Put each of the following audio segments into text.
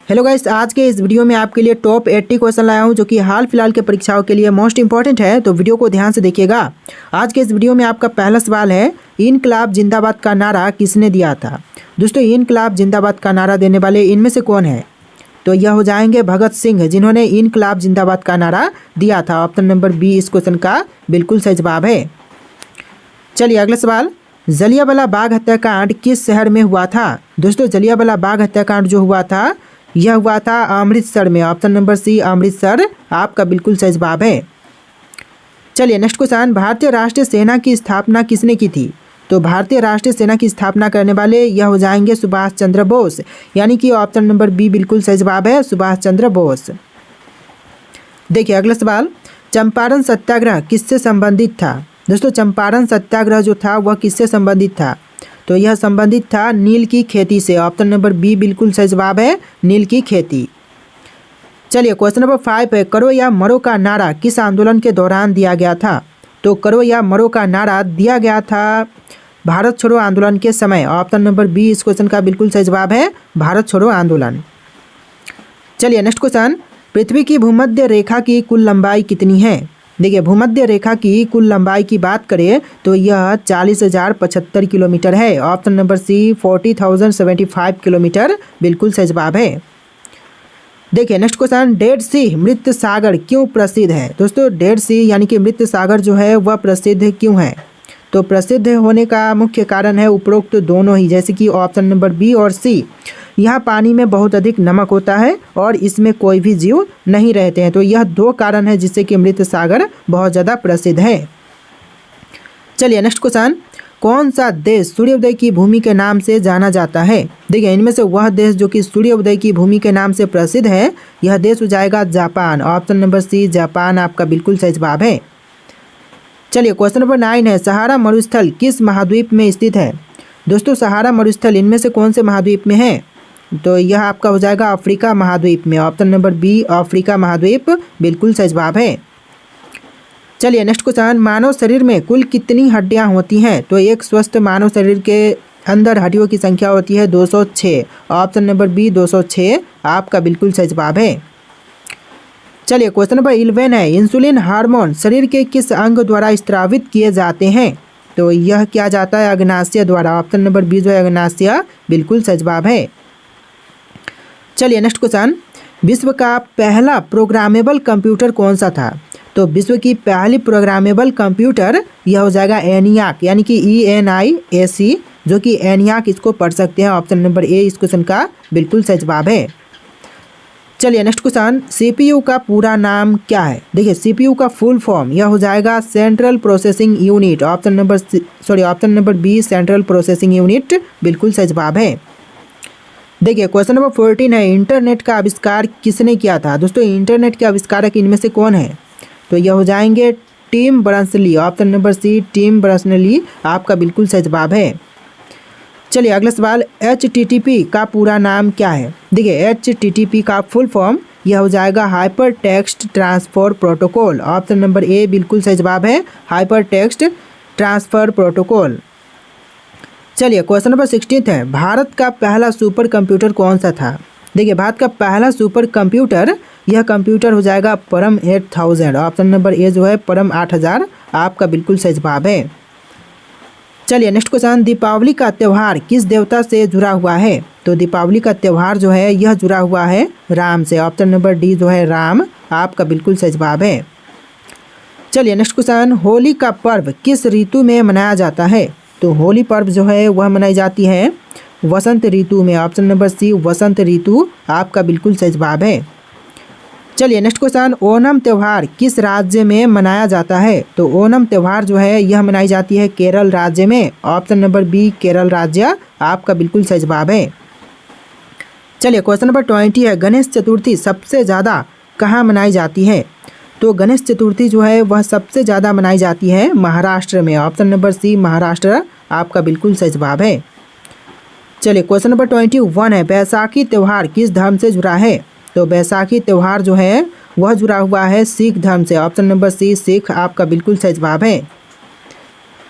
Hello guys, आज के इस वीडियो में आपके लिए टॉप 80 क्वेश्चन लाया हूं जो कि हाल फिलहाल के परीक्षाओं के लिए मोस्ट इंपॉर्टेंट है। तो वीडियो को ध्यान से देखिएगा। आज के इस वीडियो में आपका पहला सवाल है, इनकलाब जिंदाबाद का नारा किसने दिया था। दोस्तों, इनकलाब जिंदाबाद का नारा देने वाले इनमें से कौन है? तो यह हो जाएंगे भगत सिंह, जिन्होंने इनकलाब जिंदाबाद का नारा दिया था। ऑप्शन नंबर बी इस क्वेश्चन का बिल्कुल सही जवाब है। चलिए अगला सवाल, जलियांवाला बाग हत्याकांड किस शहर में हुआ था। दोस्तों, जलियांवाला बाग हत्याकांड जो हुआ था यह हुआ था अमृतसर में। ऑप्शन नंबर सी अमृतसर आपका बिल्कुल सही जवाब है। चलिए नेक्स्ट क्वेश्चन, भारतीय राष्ट्रीय सेना की स्थापना किसने की थी। तो भारतीय राष्ट्रीय सेना की स्थापना करने वाले यह हो जाएंगे सुभाष चंद्र बोस, यानी कि ऑप्शन नंबर बी बिल्कुल सही जवाब है, सुभाष चंद्र बोस। देखिए अगला सवाल, चंपारण सत्याग्रह किससे संबंधित था। दोस्तों, चंपारण सत्याग्रह जो था वह किससे संबंधित था। तो यह संबंधित था नील की खेती से। ऑप्शन नंबर बी बिल्कुल सही जवाब है, नील की खेती। चलिए क्वेश्चन नंबर 5 है, करो या मरो का नारा किस आंदोलन के दौरान दिया गया था। तो करो या मरो का नारा दिया गया था भारत छोड़ो आंदोलन के समय। ऑप्शन नंबर बी इस क्वेश्चन का बिल्कुल सही जवाब है, भारत छोड़ो आंदोलन। चलिए नेक्स्ट क्वेश्चन, पृथ्वी की भूमध्य रेखा की कुल लंबाई कितनी है। देखिए, भूमध्य रेखा की कुल लंबाई की बात करें तो यह 40,075 किलोमीटर है। ऑप्शन नंबर सी 40,075 किलोमीटर बिल्कुल सही जवाब है। देखिए नेक्स्ट क्वेश्चन, डेड सी मृत सागर क्यों प्रसिद्ध है। दोस्तों, डेड सी यानी कि मृत सागर जो है वह प्रसिद्ध क्यों है। तो प्रसिद्ध होने का मुख्य कारण है उपरोक्त दोनों ही, जैसे कि ऑप्शन नंबर बी और सी। यहाँ पानी में बहुत अधिक नमक होता है और इसमें कोई भी जीव नहीं रहते हैं। तो यह दो कारण है जिससे कि मृत सागर बहुत ज़्यादा प्रसिद्ध है। चलिए नेक्स्ट क्वेश्चन, कौन सा देश सूर्योदय की भूमि के नाम से जाना जाता है। देखिए, इनमें से वह देश जो कि सूर्योदय की भूमि के नाम से प्रसिद्ध है, यह देश हो जाएगा Japan. Option number C Japan आपका बिल्कुल सही जवाब है। चलिए क्वेश्चन नंबर 9 है, सहारा मरुस्थल किस महाद्वीप में स्थित है। दोस्तों, सहारा मरुस्थल इनमें से कौन से महाद्वीप में है। तो यह आपका हो जाएगा अफ्रीका महाद्वीप में। ऑप्शन नंबर बी अफ्रीका महाद्वीप बिल्कुल सही जवाब है। चलिए नेक्स्ट क्वेश्चन, मानव शरीर में कुल कितनी हड्डियां होती हैं। तो एक स्वस्थ मानव शरीर के अंदर हड्डियों की संख्या होती है 206। ऑप्शन नंबर बी 206 आपका बिल्कुल सही जवाब है। चलिए क्वेश्चन नंबर 11 है, इंसुलिन हार्मोन शरीर के किस अंग द्वारा स्त्रावित किए जाते हैं। तो यह किया जाता है अग्नाशय द्वारा। ऑप्शन नंबर बी जो है अग्नाशय बिल्कुल सही जवाब है। चलिए नेक्स्ट क्वेश्चन, विश्व का पहला प्रोग्रामेबल कंप्यूटर कौन सा था। तो विश्व की पहली प्रोग्रामेबल कंप्यूटर यह हो जाएगा एनियाक, यानी कि ENIAC, जो कि एनियाक इसको पढ़ सकते हैं। ऑप्शन नंबर ए इस क्वेश्चन का बिल्कुल सही जवाब है। चलिए नेक्स्ट क्वेश्चन, CPU का पूरा नाम क्या है। देखिए, CPU का फुल फॉर्म यह हो जाएगा central processing unit. Option number B central processing unit बिल्कुल सही जवाब है। देखिए क्वेश्चन नंबर 14 है, इंटरनेट का आविष्कार किसने किया था। दोस्तों, इंटरनेट के आविष्कारक इनमें से कौन है। तो यह हो जाएंगे Tim Berners-Lee. Option number C Tim Berners-Lee आपका बिल्कुल सही जवाब है। चलिए अगला सवाल, HTTP का पूरा नाम क्या है। देखिए, HTTP का फुल फॉर्म यह हो जाएगा hyper text transfer protocol. Option number A बिल्कुल सही जवाब है, हाइपर टेक्स्ट ट्रांसफर प्रोटोकॉल। चलिए क्वेश्चन नंबर 16 है, भारत का पहला सुपर कंप्यूटर कौन सा था। देखिए, भारत का पहला सुपर कंप्यूटर यह कंप्यूटर हो जाएगा परम 8000। ऑप्शन नंबर ए जो है परम 8000 आपका बिल्कुल सही जवाब है। चलिए नेक्स्ट क्वेश्चन, दीपावली का त्यौहार किस देवता से जुड़ा हुआ है। तो दीपावली का त्यौहार जो है यह जुड़ा हुआ है राम से। ऑप्शन नंबर डी जो है राम आपका बिल्कुल सही जवाब है। चलिए नेक्स्ट क्वेश्चन, होली का पर्व किस ऋतु में मनाया जाता है। तो होली पर्व जो है वह मनाई जाती है वसंत ऋतु में। ऑप्शन नंबर सी वसंत ऋतु आपका बिल्कुल सही जवाब है। चलिए नेक्स्ट क्वेश्चन, ओणम त्यौहार किस राज्य में मनाया जाता है। तो ओणम त्यौहार जो है यह मनाई जाती है केरल राज्य में। ऑप्शन नंबर बी केरल राज्य आपका बिल्कुल सही जवाब है। चलिए क्वेश्चन नंबर 20 है, गणेश चतुर्थी सबसे ज़्यादा कहाँ मनाई जाती है। तो गणेश चतुर्थी जो है वह सबसे ज़्यादा मनाई जाती है महाराष्ट्र में। ऑप्शन नंबर सी महाराष्ट्र आपका बिल्कुल सही जवाब है। चलिए क्वेश्चन नंबर 21 है, बैसाखी त्यौहार किस धर्म से जुड़ा है। तो बैसाखी त्यौहार जो है वह जुड़ा हुआ है सिख धर्म से। ऑप्शन नंबर सी सिख आपका बिल्कुल सही जवाब है।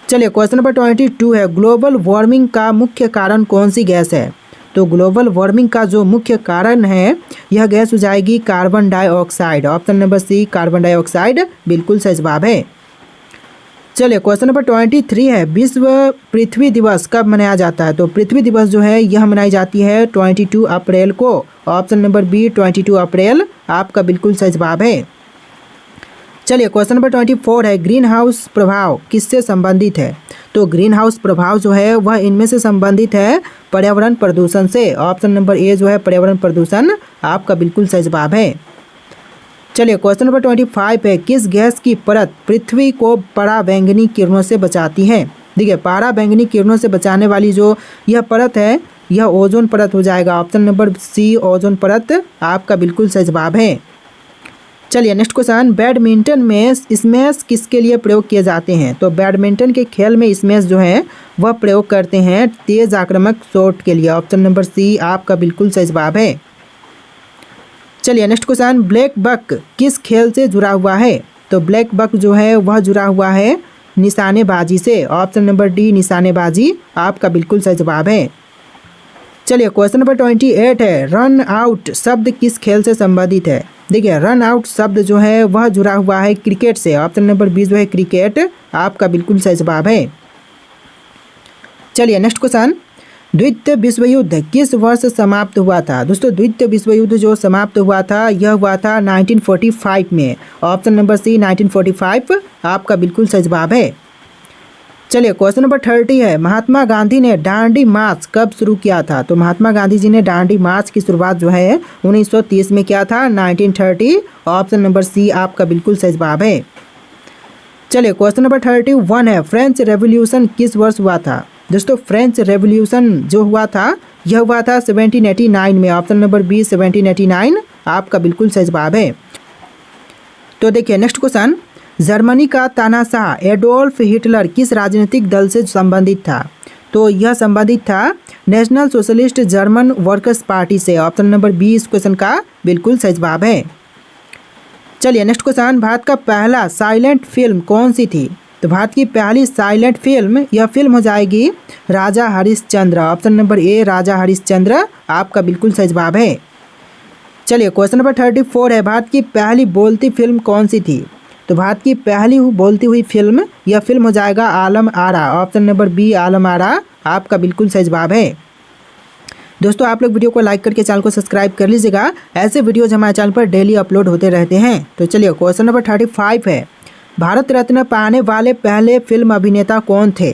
चलिए क्वेश्चन नंबर 22 है, ग्लोबल वार्मिंग का मुख्य कारण कौन सी गैस है। तो ग्लोबल वार्मिंग का जो मुख्य कारण है यह गैस हो जाएगी carbon dioxide. Option number C carbon dioxide बिल्कुल सही जवाब है। चलिए क्वेश्चन नंबर 23 है, विश्व पृथ्वी दिवस कब मनाया जाता है? तो पृथ्वी दिवस जो है यह मनाई जाती है 22 अप्रैल को। ऑप्शन नंबर बी 22 अप्रैल आपका बिल्कुल सही जवाब है। चलिए क्वेश्चन नंबर 24 है, ग्रीन हाउस प्रभाव किससे संबंधित है? तो ग्रीन हाउस प्रभाव जो है वह इनमें से संबंधित है पर्यावरण प्रदूषण से। ऑप्शन नंबर ए जो है पर्यावरण प्रदूषण आपका बिल्कुल सही जवाब है। चलिए क्वेश्चन नंबर 25 है, किस गैस की परत पृथ्वी को पराबैंगनी किरणों से बचाती है? देखिए पराबैंगनी किरणों से बचाने वाली जो यह परत है यह ओजोन परत हो जाएगा। ऑप्शन नंबर सी ओजोन परत आपका बिल्कुल सही जवाब है। चलिए नेक्स्ट क्वेश्चन, बैडमिंटन में स्मैश किसके लिए प्रयोग किए जाते हैं? तो बैडमिंटन के खेल में स्मैश जो है वह प्रयोग करते हैं तेज आक्रामक शॉट के लिए। ऑप्शन नंबर सी आपका बिल्कुल सही जवाब है। चलिए नेक्स्ट क्वेश्चन, ब्लैक बक किस खेल से जुड़ा हुआ है? तो ब्लैक बक जो है वह जुड़ा हुआ है निशानेबाजी से। ऑप्शन नंबर डी निशानेबाजी आपका बिल्कुल सही जवाब है। चलिए क्वेश्चन नंबर 28 है, रन आउट शब्द किस खेल से संबंधित है? देखिए रन आउट शब्द जो है वह जुड़ा हुआ है क्रिकेट से। ऑप्शन नंबर बी जो है क्रिकेट आपका बिल्कुल सही जवाब है। चलिए नेक्स्ट क्वेश्चन, द्वितीय विश्व युद्ध किस वर्ष समाप्त हुआ था? दोस्तों द्वितीय विश्व युद्ध जो समाप्त हुआ था यह हुआ था 1945 में। ऑप्शन नंबर सी 1945 आपका बिल्कुल सही जवाब है। चलिए क्वेश्चन नंबर 30 है, महात्मा गांधी ने दांडी मार्च कब शुरू किया था? तो महात्मा गांधी जी ने दांडी मार्च की शुरुआत जो है 1930 में किया था 1930। ऑप्शन नंबर सी आपका बिल्कुल सही जवाब है। चलिए क्वेश्चन नंबर 31 है, फ्रेंच रेवोल्यूशन किस वर्ष हुआ था? दोस्तों फ्रेंच रेवोल्यूशन जो हुआ था यह हुआ था 1789 में। ऑप्शन नंबर बी 1789 आपका बिल्कुल सही जवाब है। तो देखिए नेक्स्ट क्वेश्चन, जर्मनी का तानाशाह एडोल्फ हिटलर किस राजनीतिक दल से संबंधित था? तो यह संबंधित था national socialist German workers party से। ऑप्शन नंबर बी इस क्वेश्चन का बिल्कुल सही जवाब है। चलिए नेक्स्ट क्वेश्चन, भारत का पहला साइलेंट फिल्म कौन सी थी? तो भारत की पहली साइलेंट फिल्म यह फिल्म हो जाएगी राजा हरिश्चंद्र। ऑप्शन नंबर ए राजा हरिश्चंद्र आपका बिल्कुल सही जवाब है। चलिए क्वेश्चन नंबर 34 है, भारत की पहली बोलती फिल्म कौन सी थी? तो भारत की पहली बोलती हुई फिल्म यह फिल्म हो जाएगा Alam Ara. Option number B Alam Ara आपका बिल्कुल सही जवाब है। दोस्तों आप लोग वीडियो को लाइक करके चैनल को सब्सक्राइब कर लीजिएगा, ऐसे वीडियोज हमारे चैनल पर डेली अपलोड होते रहते हैं। तो चलिए क्वेश्चन नंबर 35 है, भारत रत्न पाने वाले पहले फिल्म अभिनेता कौन थे?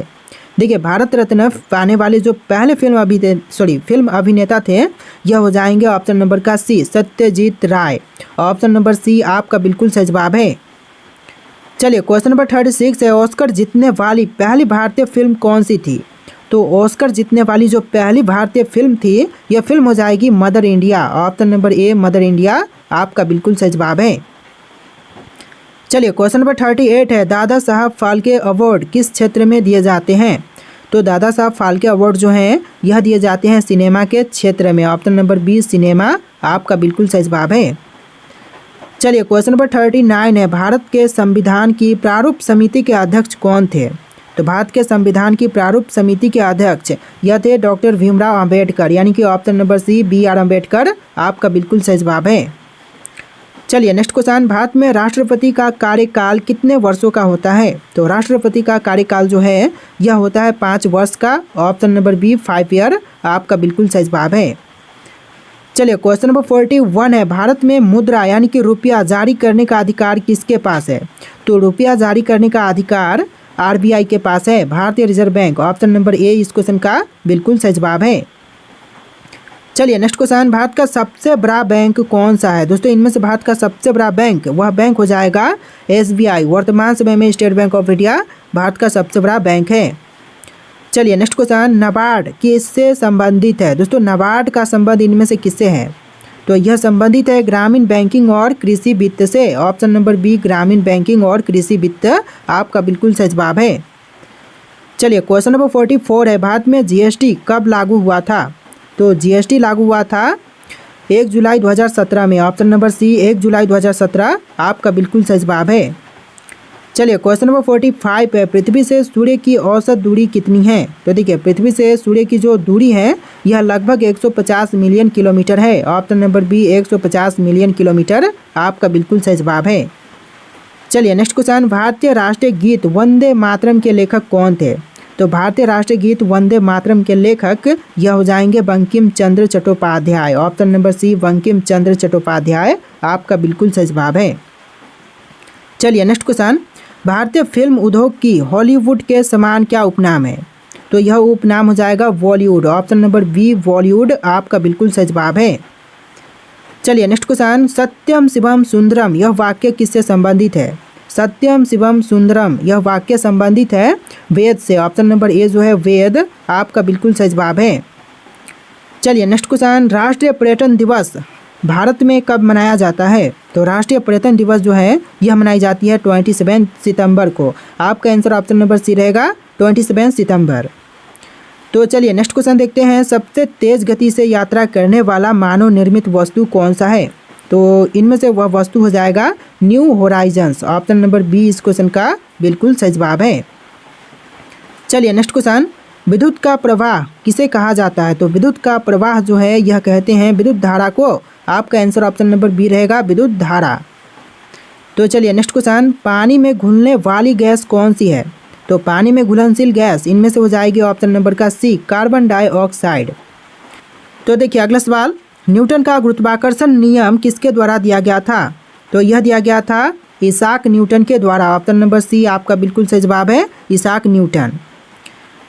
देखिए भारत रत्न पाने वाले जो पहले फिल्म अभिनेता थे यह हो जाएंगे ऑप्शन नंबर का सी सत्यजीत राय। ऑप्शन नंबर सी आपका बिल्कुल सही जवाब है। चलिए क्वेश्चन नंबर 36 है, ऑस्कर जीतने वाली पहली भारतीय फिल्म कौन सी थी? तो ऑस्कर जीतने वाली जो पहली भारतीय फिल्म थी यह फिल्म हो जाएगी mother India. Option number a mother India आपका बिल्कुल सही जवाब है। चलिए क्वेश्चन नंबर 38 है, दादा साहब फाल्के अवार्ड किस क्षेत्र में दिए जाते हैं? तो दादा साहब फाल्के अवार्ड जो हैं यह दिए जाते हैं सिनेमा के क्षेत्र में। ऑप्शन नंबर बी सिनेमा आपका बिल्कुल सही जवाब है। चलिए क्वेश्चन नंबर 39 है, भारत के संविधान की प्रारूप समिति के अध्यक्ष कौन थे? तो भारत के संविधान की प्रारूप समिति के अध्यक्ष यह थे डॉक्टर भीमराव अंबेडकर, यानी कि option number C B R Ambedkar आपका बिल्कुल सही जवाब है। चलिए नेक्स्ट क्वेश्चन, भारत में राष्ट्रपति का कार्यकाल कितने वर्षों का होता है? तो राष्ट्रपति का कार्यकाल जो है यह होता है 5 वर्ष का। ऑप्शन नंबर बी 5 ईयर आपका बिल्कुल सही जवाब है। चलिए क्वेश्चन नंबर 41 है, भारत में मुद्रा यानी कि रुपया जारी करने का अधिकार किसके पास है? तो रुपया जारी करने का अधिकार आरबीआई के पास है, भारतीय reserve bank. Option number A इस क्वेश्चन का बिल्कुल सही जवाब है। चलिए नेक्स्ट क्वेश्चन, भारत का सबसे बड़ा बैंक कौन सा है? दोस्तों इनमें से भारत का सबसे बड़ा बैंक वह बैंक हो जाएगा एसबीआई। वर्तमान समय में state bank of India Bharat का सबसे बड़ा बैंक है। चलिए नेक्स्ट क्वेश्चन, नाबार्ड किससे संबंधित है? दोस्तों नाबार्ड का संबंध इनमें से किससे है? तो यह संबंधित है ग्रामीण बैंकिंग और कृषि वित्त से। ऑप्शन नंबर बी ग्रामीण बैंकिंग और कृषि वित्त आपका बिल्कुल सही जवाब है। चलिए क्वेश्चन नंबर 44 है, भारत में जीएसटी कब लागू हुआ था? तो जीएसटी लागू हुआ था 1 जुलाई 2017 में। ऑप्शन नंबर सी 1 जुलाई 2017 आपका बिल्कुल सही जवाब है। चलिए क्वेश्चन नंबर 45 है, पृथ्वी से सूर्य की औसत दूरी कितनी है? तो देखिए पृथ्वी से सूर्य की जो दूरी है यह लगभग 150 मिलियन किलोमीटर है। Option number B 150 million kilometre आपका बिल्कुल सही जवाब है। चलिए नेक्स्ट क्वेश्चन, भारतीय राष्ट्रीय गीत वंदे मातरम के लेखक कौन थे? तो भारतीय राष्ट्रीय गीत वंदे मातरम के लेखक यह हो जाएंगे Bankim Chandra Chattopadhyay. Option number C Bankim Chandra Chattopadhyay आपका बिल्कुल सही जवाब है। चलिए नेक्स्ट क्वेश्चन, भारतीय फिल्म उद्योग की हॉलीवुड के समान क्या उपनाम है? तो यह उपनाम हो जाएगा Bollywood. Option number B Bollywood आपका बिल्कुल सही जवाब है। चलिए नेक्स्ट क्वेश्चन, सत्यम शिवम सुंदरम यह वाक्य किससे संबंधित है? सत्यम शिवम सुंदरम यह वाक्य संबंधित है वेद से। ऑप्शन नंबर ए जो है वेद आपका बिल्कुल सही जवाब है। चलिए नेक्स्ट क्वेश्चन, राष्ट्रीय पर्यटन दिवस भारत में कब मनाया जाता है? तो राष्ट्रीय पर्यटन दिवस जो है यह मनाई जाती है 27 सितंबर को। आपका आंसर ऑप्शन नंबर सी रहेगा 27 सितंबर। तो चलिए नेक्स्ट क्वेश्चन देखते हैं, सबसे तेज गति से यात्रा करने वाला मानव निर्मित वस्तु कौन सा है? तो इनमें से वह वस्तु हो जाएगा New Horizons. Option number B इस क्वेश्चन का बिल्कुल सही जवाब है। चलिए नेक्स्ट क्वेश्चन, विद्युत का प्रवाह किसे कहा जाता है? तो विद्युत का प्रवाह जो है यह कहते हैं विद्युत धारा को। आपका आंसर ऑप्शन नंबर बी रहेगा विद्युत धारा। तो चलिए नेक्स्ट क्वेश्चन, पानी में घुलने वाली गैस कौन सी है? तो पानी में घुलनशील गैस इनमें से हो जाएगी ऑप्शन नंबर का सी कार्बन डाइऑक्साइड। तो देखिए अगला सवाल, न्यूटन का गुरुत्वाकर्षण नियम किसके द्वारा दिया गया था? तो यह दिया गया था इसाक न्यूटन के द्वारा। ऑप्शन नंबर सी आपका बिल्कुल सही जवाब है इसाक न्यूटन।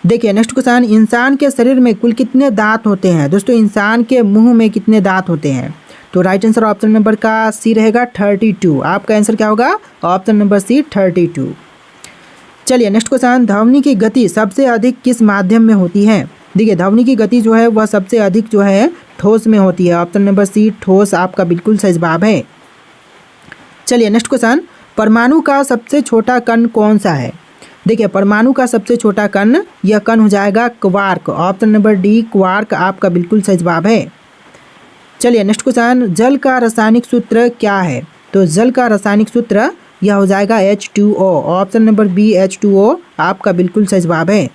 देखिए नेक्स्ट क्वेश्चन, इंसान के शरीर में कुल कितने दांत होते हैं? दोस्तों इंसान के मुंह में कितने दांत होते हैं? तो राइट आंसर ऑप्शन नंबर का सी रहेगा 32। आपका आंसर क्या होगा? Option number C 32। चलिए नेक्स्ट क्वेश्चन, ध्वनि की गति सबसे अधिक किस माध्यम में होती है? देखिए ध्वनि की गति जो है वह सबसे अधिक जो है ठोस में होती है। ऑप्शन नंबर सी ठोस आपका बिल्कुल सही जवाब है। चलिए नेक्स्ट क्वेश्चन, परमाणु का सबसे छोटा कण कौन सा है? देखिए परमाणु का सबसे छोटा कण यह कण हो जाएगा quark. Option number D quark आपका बिल्कुल सही जवाब है। चलिए नेक्स्ट क्वेश्चन, जल का रासायनिक सूत्र क्या है? तो जल का रासायनिक सूत्र यह हो जाएगा H2O। Option number B H2O आपका बिल्कुल सही जवाब है।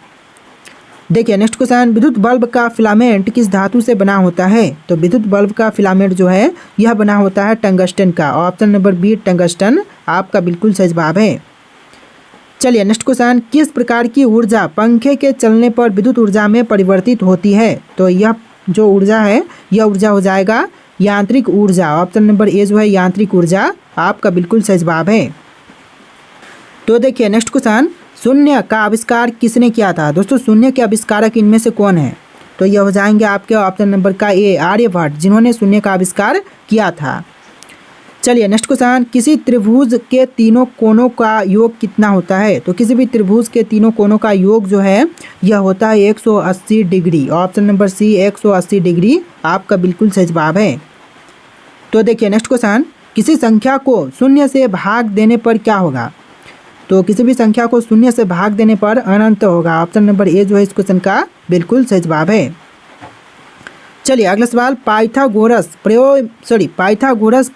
देखिए नेक्स्ट क्वेश्चन, विद्युत बल्ब का फिलामेंट किस धातु से बना होता है? तो विद्युत बल्ब का फिलामेंट जो है यह बना होता है टंगस्टन का। ऑप्शन नंबर बी टंगस्टन आपका बिल्कुल सही जवाब है। चलिए नेक्स्ट क्वेश्चन, किस प्रकार की ऊर्जा पंखे के चलने पर विद्युत ऊर्जा में परिवर्तित होती है? तो यह जो ऊर्जा है यह ऊर्जा हो जाएगा यांत्रिक ऊर्जा। ऑप्शन नंबर ए जो है यांत्रिक ऊर्जा आपका बिल्कुल सही जवाब है। तो देखिए नेक्स्ट क्वेश्चन, शून्य का आविष्कार किसने किया था? दोस्तों शून्य के आविष्कारक इनमें से कौन है? तो यह हो जाएंगे आपके ऑप्शन नंबर का ए आर्यभट्ट, जिन्होंने शून्य का आविष्कार किया था। चलिए नेक्स्ट क्वेश्चन, किसी त्रिभुज के तीनों कोनों का योग कितना होता है? तो किसी भी त्रिभुज के तीनों कोनों का योग जो है यह होता है 180 degree. Option number C 180 degree आपका बिल्कुल सही जवाब है। तो देखिए नेक्स्ट क्वेश्चन, किसी संख्या को शून्य से भाग देने पर क्या होगा? तो किसी भी संख्या को शून्य से भाग देने पर अनंत होगा। ऑप्शन नंबर ए जो है इस क्वेश्चन का बिल्कुल सही जवाब है। चलिए अगला सवाल, पाइथागोरस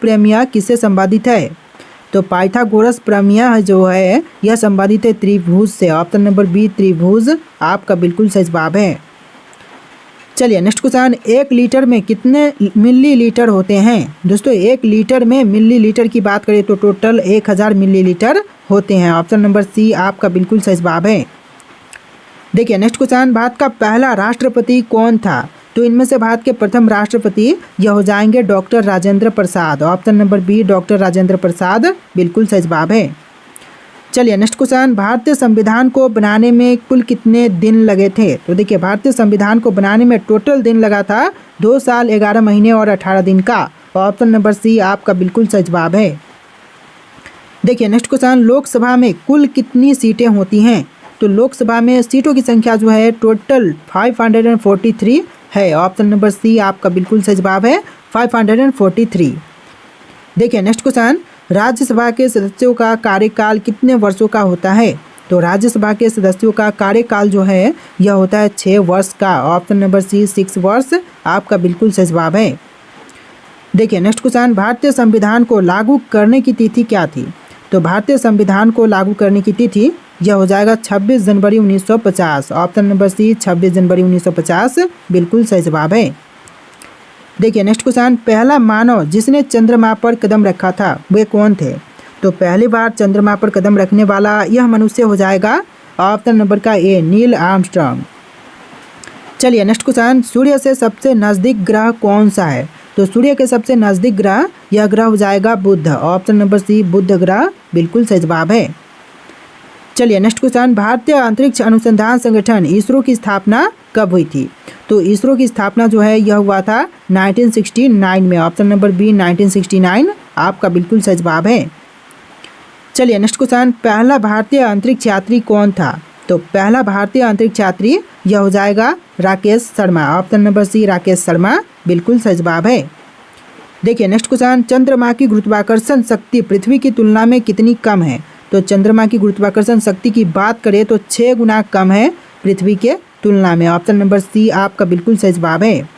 प्रमेय किससे संबंधित है? तो पाइथागोरस प्रमेय जो है यह संबंधित है त्रिभुज से। ऑप्शन नंबर बी त्रिभुज आपका बिल्कुल सही जवाब है। चलिए नेक्स्ट क्वेश्चन, 1 लीटर में कितने मिलीलीटर होते हैं? दोस्तों 1 लीटर में मिलीलीटर की बात करें तो टोटल 1000 मिलीलीटर होते हैं। ऑप्शन नंबर सी आपका बिल्कुल सही जवाब है। देखिए नेक्स्ट क्वेश्चन, भारत का पहला राष्ट्रपति कौन था? तो इनमें से भारत के प्रथम राष्ट्रपति यह हो जाएंगे doctor Rajendra Prasad. Option number B doctor Rajendra Prasad बिल्कुल सही जवाब है। चलिए नेक्स्ट क्वेश्चन, भारतीय संविधान को बनाने में कुल कितने दिन लगे थे? तो देखिए भारतीय संविधान को बनाने में टोटल दिन लगा था 2 साल 11 महीने और 18 दिन का। ऑप्शन नंबर सी आपका बिल्कुल सही जवाब है। देखिए नेक्स्ट क्वेश्चन, लोकसभा में कुल कितनी सीटें होती हैं? तो लोकसभा में सीटों की संख्या जो है टोटल 543 है। ऑप्शन नंबर सी आपका बिल्कुल सही जवाब है 543। देखिए नेक्स्ट क्वेश्चन, राज्यसभा के सदस्यों का कार्यकाल कितने वर्षों का होता है? तो राज्यसभा के सदस्यों का कार्यकाल जो है यह होता है 6 वर्ष का। ऑप्शन नंबर सी 6 वर्ष आपका बिल्कुल सही जवाब है। देखिए नेक्स्ट क्वेश्चन, भारतीय संविधान को लागू करने की तिथि क्या थी? तो भारतीय संविधान को लागू करने की तिथि यह हो जाएगा 26 जनवरी 1950। ऑप्शन नंबर सी 26 जनवरी 1950 बिल्कुल सही जवाब है। देखिए नेक्स्ट क्वेश्चन, पहला मानव जिसने चंद्रमा पर कदम रखा था वे कौन थे? तो पहली बार चंद्रमा पर कदम रखने वाला यह मनुष्य हो जाएगा ऑप्शन नंबर का ए नील आर्मस्ट्रांग। चलिए नेक्स्ट क्वेश्चन, सूर्य से सबसे नज़दीक ग्रह कौन सा है? तो सूर्य के सबसे नज़दीक ग्रह यह ग्रह हो जाएगा बुध। ऑप्शन नंबर सी बुध ग्रह बिल्कुल सही जवाब है। चलिए नेक्स्ट क्वेश्चन, भारतीय अंतरिक्ष अनुसंधान संगठन इसरो की स्थापना कब हुई थी? तो इसरो की स्थापना जो है यह हुआ था 1969 में। ऑप्शन नंबर बी 1969 आपका बिल्कुल सही जवाब है। चलिए नेक्स्ट क्वेश्चन, पहला भारतीय अंतरिक्ष यात्री कौन था? तो पहला भारतीय अंतरिक्ष यात्री यह हो जाएगा Rakesh Sharma. Option number C Rakesh Sharma बिल्कुल सही जवाब है। देखिए नेक्स्ट क्वेश्चन, चंद्रमा की गुरुत्वाकर्षण शक्ति पृथ्वी की तुलना में कितनी कम है? तो चंद्रमा की गुरुत्वाकर्षण शक्ति की बात करें तो 6 गुना कम है पृथ्वी के तुलना में। ऑप्शन नंबर सी आपका बिल्कुल सही जवाब है।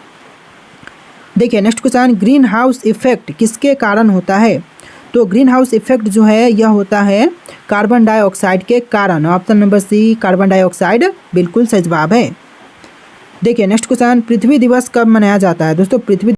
देखिए next question, green house effect किसके कारण होता है? तो ग्रीन हाउस इफेक्ट जो है यह होता है कार्बन डाइऑक्साइड के कारण। Option number C carbon dioxide बिल्कुल सही जवाब है। देखिए नेक्स्ट क्वेश्चन, पृथ्वी दिवस कब मनाया जाता है? दोस्तों पृथ्वी